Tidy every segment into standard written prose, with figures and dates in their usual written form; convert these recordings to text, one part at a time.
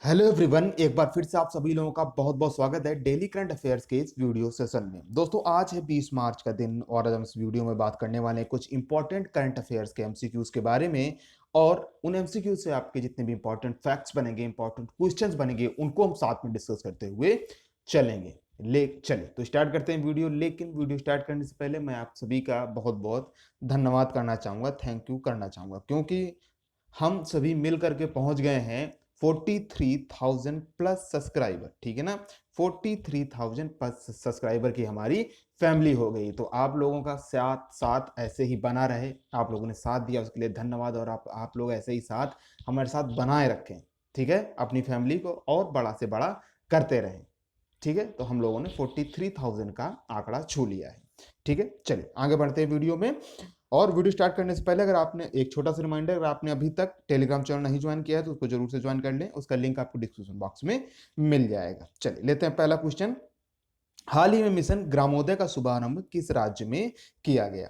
Hello everyone, एक बार फिर से आप सभी लोगों का बहुत बहुत स्वागत है डेली करंट अफेयर्स के इस वीडियो सेशन में। दोस्तों, आज है 20 मार्च का दिन और आज हम इस वीडियो में बात करने वाले हैं कुछ इंपॉर्टेंट करंट अफेयर्स के एमसीक्यूज के बारे में। और उन एमसीक्यूज से आपके जितने भी इंपॉर्टेंट फैक्ट्स बनेंगे, इंपॉर्टेंट क्वेश्चंस बनेंगे, उनको हम साथ में डिस्कस करते हुए चलेंगे। चले तो स्टार्ट करते हैं वीडियो। लेकिन वीडियो स्टार्ट करने से पहले मैं आप सभी का बहुत बहुत धन्यवाद करना चाहूंगा, थैंक यू करना चाहूंगा, क्योंकि हम सभी मिल करके पहुंच गए हैं 43,000 प्लस सब्सक्राइबर। ठीक है ना, 43,000 प्लस सब्सक्राइबर की हमारी फैमिली हो गई। तो आप लोगों का साथ साथ ऐसे ही बना रहे, आप लोगों ने साथ दिया उसके लिए धन्यवाद। और आप लोग ऐसे ही साथ हमारे साथ बनाए रखें, ठीक है, अपनी फैमिली को और बड़ा से बड़ा करते रहें। ठीक है, तो हम लोगों ने 43,000 का आंकड़ा छू लिया है। ठीक है, चलिए आगे बढ़ते हैं वीडियो में। और वीडियो स्टार्ट करने से पहले अगर आपने एक छोटा सा रिमाइंडर, अगर आपने अभी तक टेलीग्राम चैनल नहीं ज्वाइन किया है तो उसको जरूर से ज्वाइन कर लें। उसका लिंक आपको डिस्क्रिप्शन बॉक्स में मिल जाएगा। चलिए लेते हैं पहला क्वेश्चन। हाल ही में मिशन ग्रामोदय का शुभारंभ किस राज्य में किया गया?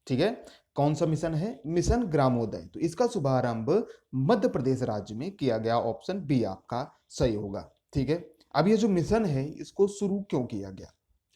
ठीक है, कौन सा मिशन है? मिशन ग्रामोदय। तो इसका शुभारंभ मध्य प्रदेश राज्य में किया गया। ऑप्शन बी आपका सही होगा। ठीक है, अब ये जो मिशन है इसको शुरू क्यों किया गया,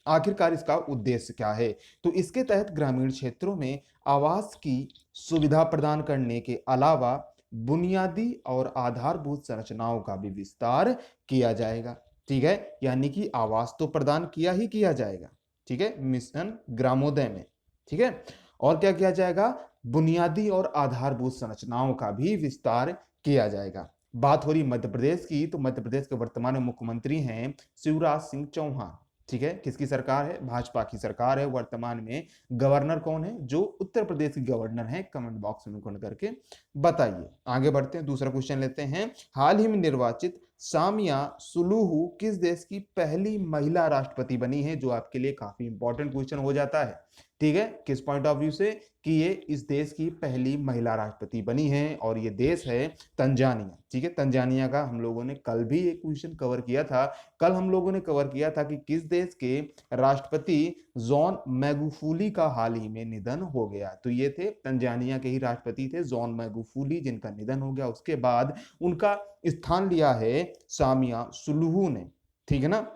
आखिरकार इसका उद्देश्य क्या है? तो इसके तहत ग्रामीण क्षेत्रों में आवास की सुविधा प्रदान करने के अलावा बुनियादी और आधारभूत संरचनाओं का भी विस्तार किया जाएगा। ठीक है, यानी कि आवास तो प्रदान किया ही किया जाएगा, ठीक है, मिशन ग्रामोदय में। ठीक है, और क्या किया जाएगा? बुनियादी और आधारभूत संरचनाओं का भी विस्तार किया जाएगा। बात हो रही मध्य प्रदेश की, तो मध्य प्रदेश के वर्तमान मुख्यमंत्री हैं शिवराज सिंह चौहान। ठीक है, किसकी सरकार है? भाजपा की सरकार है वर्तमान में। गवर्नर कौन है? जो उत्तर प्रदेश के गवर्नर हैं, कमेंट बॉक्स में कमेंट करके बताइए। आगे बढ़ते हैं, दूसरा क्वेश्चन लेते हैं। हाल ही में निर्वाचित सामिया सुलूहू किस देश की पहली महिला राष्ट्रपति बनी है? जो आपके लिए काफी इंपॉर्टेंट क्वेश्चन हो जाता है। ठीक है, किस पॉइंट ऑफ व्यू से? कि ये इस देश की पहली महिला राष्ट्रपति बनी है और ये देश है तंजानिया। ठीक है, तंजानिया का हम लोगों ने कल भी एक क्वेश्चन कवर किया था। कल हम लोगों ने कवर किया था कि किस देश के राष्ट्रपति जॉन मैगुफूली का हाल ही में निधन हो गया। तो ये थे तंजानिया के ही राष्ट्रपति थे जॉन मैगुफूली, जिनका निधन हो गया। उसके बाद उनका स्थान लिया है सामिया सुलूहू ने। ठीक है ना,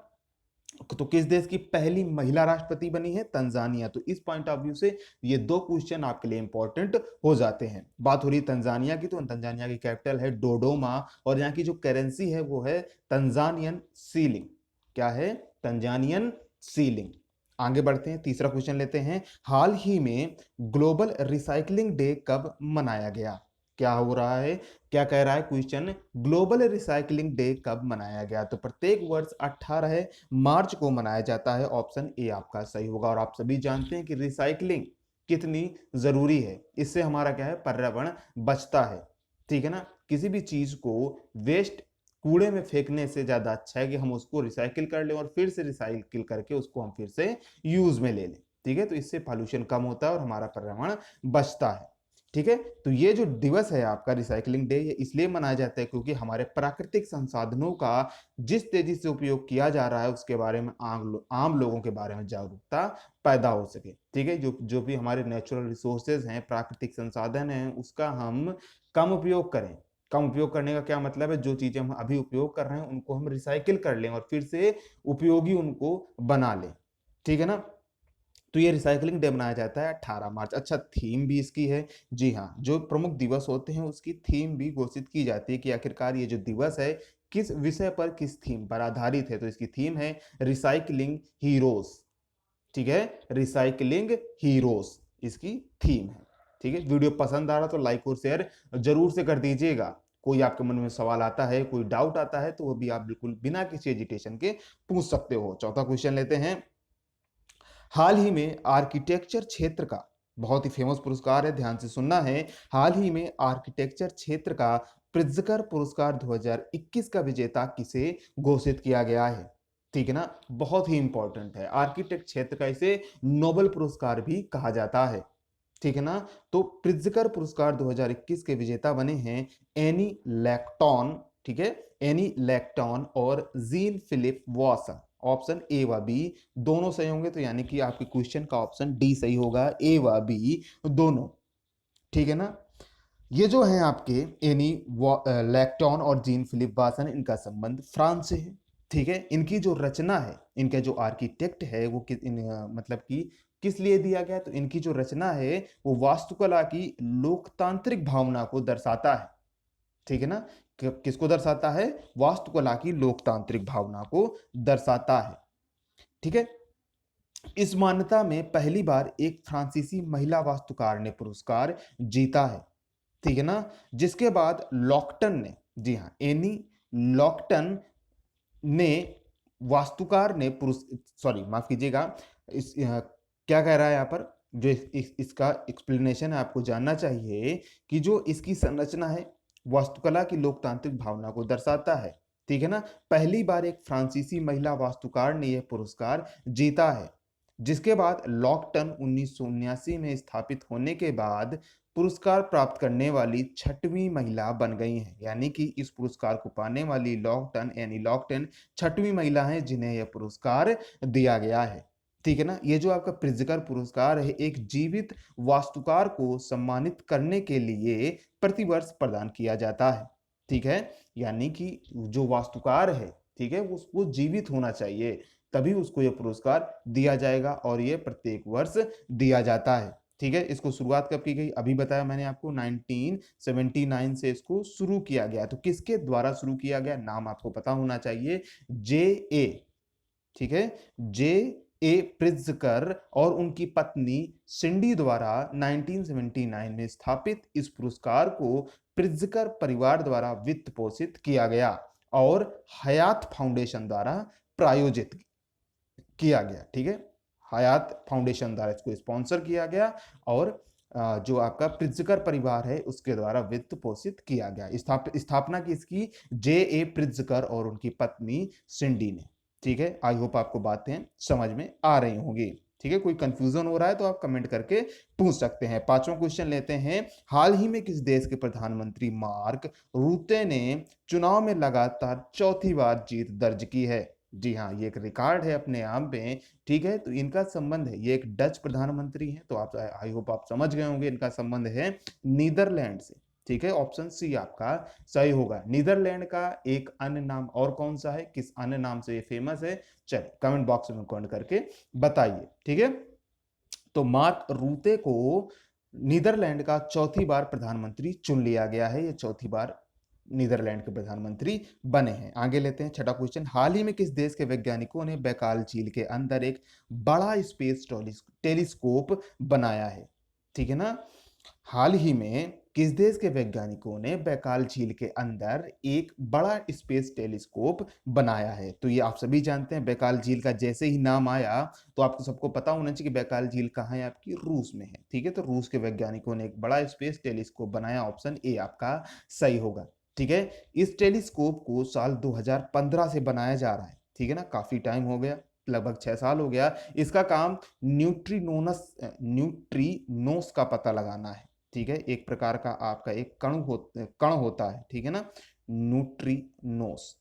तो किस देश की पहली महिला राष्ट्रपति बनी है? तंजानिया। तो इस पॉइंट ऑफ व्यू से ये दो क्वेश्चन आपके लिए इंपॉर्टेंट हो जाते हैं। बात हो रही तंजानिया की, तो तंजानिया की कैपिटल है डोडोमा और यहाँ की जो करेंसी है वो है तंजानियन सीलिंग। क्या है? Tanzanian ceiling. आगे बढ़ते हैं, तीसरा क्वेश्चन लेते हैं। हाल ही में ग्लोबल रिसाइकलिंग डे कब मनाया गया? क्या हो रहा है? क्या कह रहा है क्वेश्चन? ग्लोबल रिसाइकलिंग डे कब मनाया गया? तो प्रत्येक वर्ष 18 मार्च को मनाया जाता है। ऑप्शन ए आपका सही होगा। और आप सभी जानते हैं कि रिसाइकलिंग कितनी जरूरी है। इससे हमारा क्या है? पर्यावरण बचता है। ठीक है ना, किसी भी चीज को वेस्ट कूड़े में फेंकने से ज्यादा अच्छा है कि हम उसको रिसाइकिल कर लें और फिर से रिसाइकिल करके उसको हम फिर से यूज में ले लें। ठीक है, तो इससे पॉल्यूशन कम होता है और हमारा पर्यावरण बचता है। ठीक है, तो ये जो दिवस है आपका रिसाइकलिंग डे, ये इसलिए मनाया जाता है क्योंकि हमारे प्राकृतिक संसाधनों का जिस तेजी से उपयोग किया जा रहा है उसके बारे में आम लोगों के बारे में जागरूकता पैदा हो सके। ठीक है, जो जो भी हमारे नेचुरल रिसोर्सेज हैं, प्राकृतिक संसाधन हैं, उसका हम कम उपयोग करें। कम उपयोग करने का क्या मतलब है? जो चीजें हम अभी उपयोग कर रहे हैं उनको हम रिसाइकिल कर लें और फिर से उपयोगी उनको बना लें। ठीक है ना, तो ये रिसाइकलिंग डे मनाया जाता है 18 मार्च। अच्छा, थीम भी इसकी है। जी हाँ, जो प्रमुख दिवस होते हैं उसकी थीम भी घोषित की जाती है कि आखिरकार ये जो दिवस है किस विषय पर, किस थीम पर आधारित है। तो इसकी थीम है रिसाइकलिंग हीरोज। ठीक है, रिसाइकलिंग हीरोज इसकी थीम है। ठीक है, वीडियो पसंद आ रहा तो लाइक और शेयर जरूर से कर दीजिएगा। कोई आपके मन में सवाल आता है, कोई डाउट आता है तो वो भी आप बिल्कुल बिना किसी एजिटेशन के पूछ सकते हो। चौथा क्वेश्चन लेते हैं। हाल ही में आर्किटेक्चर क्षेत्र का बहुत ही फेमस पुरस्कार है, ध्यान से सुनना है। हाल ही में आर्किटेक्चर क्षेत्र का प्रिट्जकर पुरस्कार 2021 का विजेता किसे घोषित किया गया है? ठीक है ना, बहुत ही इंपॉर्टेंट है। आर्किटेक्ट क्षेत्र का इसे नोबेल पुरस्कार भी कहा जाता है। ठीक है ना, तो प्रिट्जकर पुरस्कार 2021 के विजेता बने हैं एनी लैक्टॉन। ठीक है, एनी लैक्टॉन और जीन फिलिप वॉसन। ऑप्शन ए व बी दोनों सही होंगे, तो यानी कि आपके क्वेश्चन का ऑप्शन डी सही होगा, ए व बी दोनों। ठीक है ना, ये जो हैं आपके एनी लैक्टॉन और जीन फिलिप वासन, इनका संबंध फ्रांस से है। ठीक है, इनकी जो रचना है, इनका जो आर्किटेक्ट है वो मतलब कि किस लिए दिया गया, तो इनकी जो रचना है वो वास्तुकला की लोकतांत्रिक भावना को दर्शाता है। ठीक है ना, किसको दर्शाता है, वास्तुकला की लोकतांत्रिक भावना को दर्शाता है। ठीक है, इस मान्यता में पहली बार एक फ्रांसीसी महिला वास्तुकार ने पुरस्कार जीता है। ठीक है ना, जिसके बाद लॉकटन ने, जी हाँ, एनी लॉकटन ने, वास्तुकार ने सॉरी माफ कीजिएगा, क्या कह रहा है यहाँ पर, जो इसका एक्सप्लेनेशन है आपको जानना चाहिए कि जो इसकी संरचना है वास्तुकला की लोकतांत्रिक भावना को दर्शाता है। ठीक है ना, पहली बार एक फ्रांसीसी महिला वास्तुकार ने यह पुरस्कार जीता है, जिसके बाद लॉकटन 1979 में स्थापित होने के बाद पुरस्कार प्राप्त करने वाली छठवीं महिला बन गई हैं। यानी कि इस पुरस्कार को पाने वाली लॉकटन यानी लॉकटन छठवीं महिला हैं जिन्हें यह पुरस्कार दिया गया है। ठीक है ना, ये जो आपका प्रित्ज़कर पुरस्कार है एक जीवित वास्तुकार को सम्मानित करने के लिए प्रतिवर्ष प्रदान किया जाता है। ठीक है, यानी कि जो वास्तुकार है, ठीक है, उसको जीवित होना चाहिए, तभी उसको यह पुरस्कार दिया जाएगा और ये प्रत्येक वर्ष दिया जाता है। ठीक है, इसको शुरुआत कब की गई, अभी बताया मैंने आपको 1979 से इसको शुरू किया गया। तो किसके द्वारा शुरू किया गया, नाम आपको पता होना चाहिए, जे ए, ठीक है, जे ए प्रित्ज़कर और उनकी पत्नी सिंडी द्वारा 1979 में स्थापित इस पुरस्कार को प्रित्ज़कर परिवार द्वारा वित्त पोषित किया गया और हयात फाउंडेशन द्वारा प्रायोजित किया गया। ठीक है, हयात फाउंडेशन द्वारा इसको स्पॉन्सर किया गया और जो आपका प्रित्ज़कर परिवार है उसके द्वारा वित्त पोषित किया गया। स्थापना की इसकी जे ए प्रित्ज़कर और उनकी पत्नी सिंडी ने। ठीक है, आई होप आपको बातें समझ में आ रही होंगी। ठीक है, कोई कंफ्यूजन हो रहा है तो आप कमेंट करके पूछ सकते हैं। पांचवा क्वेश्चन लेते हैं, हाल ही में किस देश के प्रधानमंत्री मार्क रूते ने चुनाव में लगातार चौथी बार जीत दर्ज की है। जी हाँ, ये एक रिकॉर्ड है अपने आप में। ठीक है, तो इनका संबंध है, ये एक डच प्रधानमंत्री हैं, तो आप आई होप आप समझ गए होंगे, इनका संबंध है नीदरलैंड से। ठीक है, ऑप्शन सी आपका सही होगा। नीदरलैंड का एक अन्य नाम और कौन सा है, किस अन्य नाम से ये फेमस है, चलिए कमेंट बॉक्स में कमेंट करके बताइए। ठीक है, तो मार्क रूते को नीदरलैंड का चौथी बार प्रधानमंत्री चुन लिया गया है, ये चौथी बार नीदरलैंड के प्रधानमंत्री बने हैं। आगे लेते हैं छठा क्वेश्चन, हाल ही में किस देश के वैज्ञानिकों ने बैकाल झील के अंदर एक बड़ा स्पेस टेलीस्कोप बनाया है। ठीक है ना, हाल ही में किस देश के वैज्ञानिकों ने बैकाल झील के अंदर एक बड़ा स्पेस टेलीस्कोप बनाया है। तो ये आप सभी जानते हैं, बैकाल झील का जैसे ही नाम आया तो आपको सबको पता होना चाहिए कि बैकाल झील कहाँ है, आपकी रूस में है। ठीक है, तो रूस के वैज्ञानिकों ने एक बड़ा स्पेस टेलीस्कोप बनाया, ऑप्शन ए आपका सही होगा। ठीक है, इस टेलीस्कोप को साल 2015 से बनाया जा रहा है। ठीक है ना, काफी टाइम हो गया, लगभग 6 साल हो गया। इसका काम न्यूट्रिनोस का पता लगाना है। ठीक है, एक प्रकार का आपका एक कण होता है। ठीक है ना, न्यूट्रिनोस।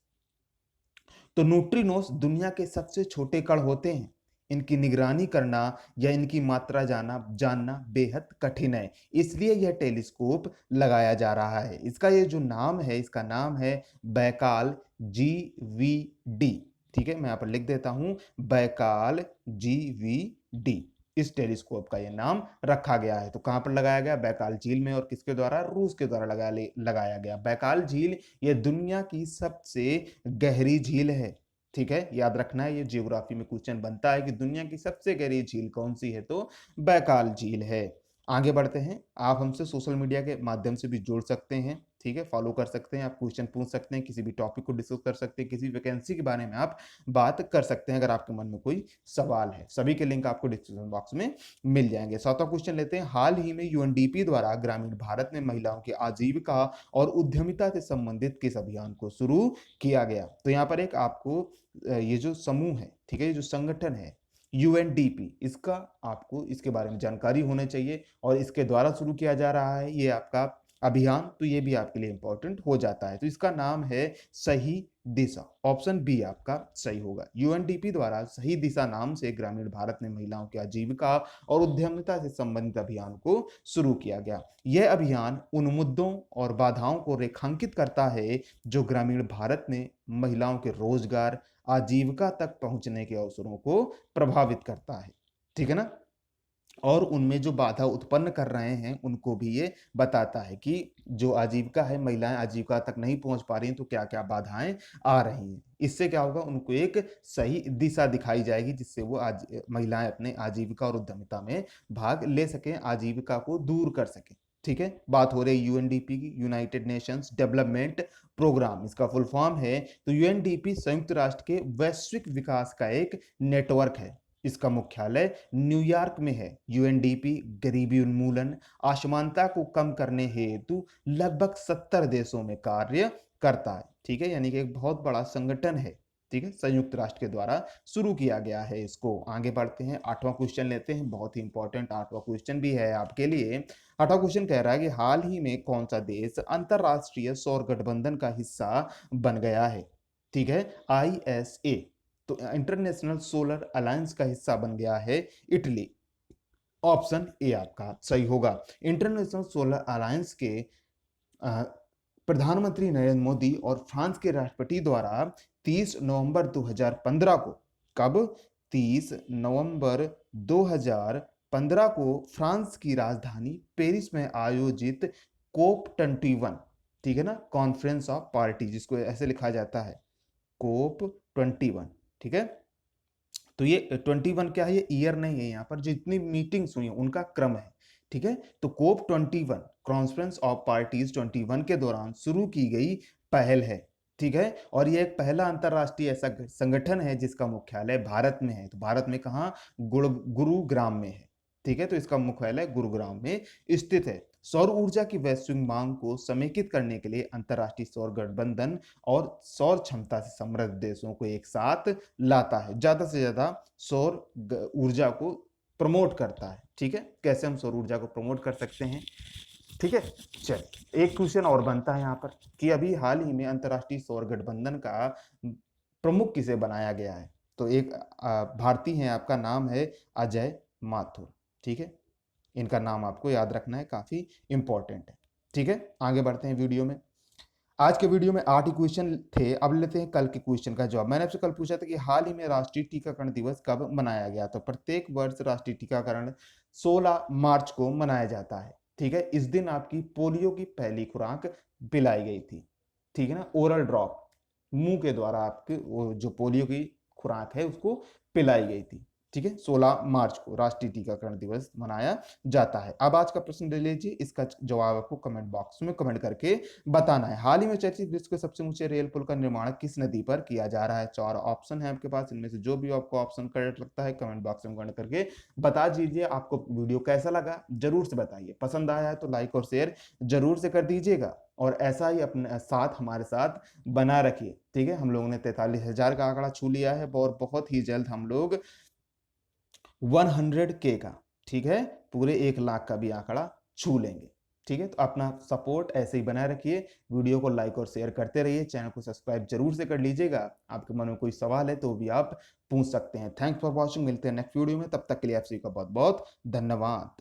तो न्यूट्रिनोस दुनिया के सबसे छोटे कण होते हैं, इनकी निगरानी करना या इनकी मात्रा जानना बेहद कठिन है, इसलिए यह टेलीस्कोप लगाया जा रहा है। इसका ये जो नाम है, इसका नाम है बैकाल GVD। ठीक है, मैं यहाँ पर लिख देता हूं, बैकाल GVD, इस टेलीस्कोप का ये नाम रखा गया है। तो कहां पर लगाया गया, बैकाल झील में, और किसके द्वारा, रूस के द्वारा लगाया गया। बैकाल झील ये दुनिया की सबसे गहरी झील है। ठीक है, याद रखना है, ये जियोग्राफी में क्वेश्चन बनता है कि दुनिया की सबसे गहरी झील कौन सी है, तो बैकाल झील है। आगे बढ़ते हैं, आप हमसे सोशल मीडिया के माध्यम से भी जुड़ सकते हैं। ठीक है, फॉलो कर सकते हैं, आप क्वेश्चन पूछ सकते हैं, किसी भी टॉपिक को डिस्कस कर सकते हैं, किसी वैकेंसी के बारे में आप बात कर सकते हैं अगर आपके मन में कोई सवाल है। सभी के लिंक आपको डिस्क्रिप्शन बॉक्स में मिल जाएंगे। सातवां क्वेश्चन लेते हैं, हाल ही में UNDP द्वारा ग्रामीण भारत में महिलाओं की आजीविका और उद्यमिता से संबंधित किस अभियान को शुरू किया गया। तो यहाँ पर एक आपको ये जो समूह है, ठीक है, ये जो संगठन है UNDP, इसका आपको इसके बारे में जानकारी होनी चाहिए और इसके द्वारा शुरू किया जा रहा है। ये आपका अभियान, तो ये भी आपके लिए इंपॉर्टेंट हो जाता है। तो इसका नाम है सही दिशा, ऑप्शन बी आपका सही होगा। यूएनडीपी द्वारा सही दिशा नाम से ग्रामीण भारत में महिलाओं की आजीविका और उद्यमिता से संबंधित अभियान को शुरू किया गया। यह अभियान उन मुद्दों और बाधाओं को रेखांकित करता है जो ग्रामीण भारत में महिलाओं के रोजगार, आजीविका तक पहुंचने के अवसरों को प्रभावित करता है। ठीक है ना, और उनमें जो बाधा उत्पन्न कर रहे हैं उनको भी ये बताता है कि जो आजीविका है, महिलाएं आजीविका तक नहीं पहुंच पा रही हैं तो क्या क्या बाधाएं आ रही हैं। इससे क्या होगा, उनको एक सही दिशा दिखाई जाएगी जिससे वो आज महिलाएं अपने आजीविका और उद्यमिता में भाग ले सकें, आजीविका को दूर कर सकें। ठीक है, बात हो रही यूएनडीपी की, यूनाइटेड नेशंस डेवलपमेंट प्रोग्राम, इसका फुल फॉर्म है। तो यूएनडीपी संयुक्त राष्ट्र के वैश्विक विकास का एक नेटवर्क है। इसका मुख्यालय न्यूयॉर्क में है। यूएनडीपी गरीबी उन्मूलन, असमानता को कम करने हेतु लगभग 70 देशों में कार्य करता है। ठीक है, यानी कि एक बहुत बड़ा संगठन है। ठीक है, संयुक्त राष्ट्र के द्वारा शुरू किया गया है इसको। आगे बढ़ते हैं, 8वां क्वेश्चन लेते हैं, बहुत ही इंपॉर्टेंट 8वां क्वेश्चन भी है आपके लिए। 8वां क्वेश्चन कह रहा है कि हाल ही में कौन सा देश अंतरराष्ट्रीय सौर गठबंधन का हिस्सा बन गया है। ठीक है, आईएसए, तो इंटरनेशनल सोलर अलायंस का हिस्सा बन गया है इटली। ऑप्शन ए आपका सही होगा। इंटरनेशनल सोलर अलायंस के प्रधानमंत्री नरेंद्र मोदी और फ्रांस के राष्ट्रपति द्वारा 30 नवंबर 2015 को, कब, 30 नवंबर 2015 को फ्रांस की राजधानी पेरिस में आयोजित कोप 21, ठीक है ना, कॉन्फ्रेंस ऑफ पार्टी जिसको ऐसे लिखा जाता है, कोप 21। ठीक है, तो ये 21 क्या है, ये ईयर नहीं है, यहाँ पर जितनी मीटिंग्स हुई हैं उनका क्रम है। ठीक है, तो कोप 21 कॉन्फ्रेंस ऑफ पार्टीज 21 के दौरान शुरू की गई पहल है। ठीक है, और ये एक पहला अंतरराष्ट्रीय ऐसा संगठन है जिसका मुख्यालय भारत में है। तो भारत में कहाँ, गुरुग्राम में है। ठीक है, तो इसका मुख्यालय गुरुग्राम में स्थित है। सौर ऊर्जा की वैश्विक मांग को समेकित करने के लिए अंतरराष्ट्रीय सौर गठबंधन और सौर क्षमता से समृद्ध देशों को एक साथ लाता है, ज्यादा से ज्यादा सौर ऊर्जा को प्रमोट करता है। ठीक है, कैसे हम सौर ऊर्जा को प्रमोट कर सकते हैं। ठीक है, चल एक क्वेश्चन और बनता है यहाँ पर कि अभी हाल ही में अंतरराष्ट्रीय सौर गठबंधन का प्रमुख किसे बनाया गया है। तो एक भारतीय है, आपका नाम है अजय माथुर। ठीक है, इनका नाम आपको याद रखना है, काफी इंपॉर्टेंट है। ठीक है, आगे बढ़ते हैं वीडियो में। आज के वीडियो में 8 क्वेश्चन थे, अब लेते हैं कल के क्वेश्चन का जवाब। मैंने आपसे कल पूछा था कि हाल ही में राष्ट्रीय टीकाकरण दिवस कब मनाया गया। तो प्रत्येक वर्ष राष्ट्रीय टीकाकरण 16 मार्च को मनाया जाता है। ठीक है, इस दिन आपकी पोलियो की पहली खुराक पिलाई गई थी। ठीक है ना, ओरल ड्रॉप, मुंह के द्वारा आपके जो पोलियो की खुराक है उसको पिलाई गई थी। ठीक है, 16 मार्च को राष्ट्रीय टीकाकरण दिवस मनाया जाता है। अब आज का प्रश्न ले लीजिए, इसका जवाब आपको कमेंट बॉक्स में कमेंट करके बताना है। हाल ही में चर्चित विश्व के सबसे ऊंचे रेल पुल का निर्माण किस नदी पर किया जा रहा है। 4 ऑप्शन है आपके पास, इनमें से जो भी आपको ऑप्शन करेक्ट लगता है कमेंट बॉक्स में कमेंट करके बता दीजिए। आपको वीडियो कैसा लगा जरूर से बताइए, पसंद आया है तो लाइक और शेयर जरूर से कर दीजिएगा, और ऐसा ही अपने साथ हमारे साथ बना रखिए। ठीक है, हम लोगों ने 43,000 का आंकड़ा छू लिया है और बहुत ही जल्द हम लोग 100K का, ठीक है, पूरे 1 लाख का भी आंकड़ा छू लेंगे। ठीक है, तो अपना सपोर्ट ऐसे ही बनाए रखिए, वीडियो को लाइक और शेयर करते रहिए, चैनल को सब्सक्राइब जरूर से कर लीजिएगा। आपके मन में कोई सवाल है तो भी आप पूछ सकते हैं। थैंक्स फॉर वॉचिंग, मिलते हैं नेक्स्ट वीडियो में, तब तक के लिए आप सभी का बहुत बहुत धन्यवाद।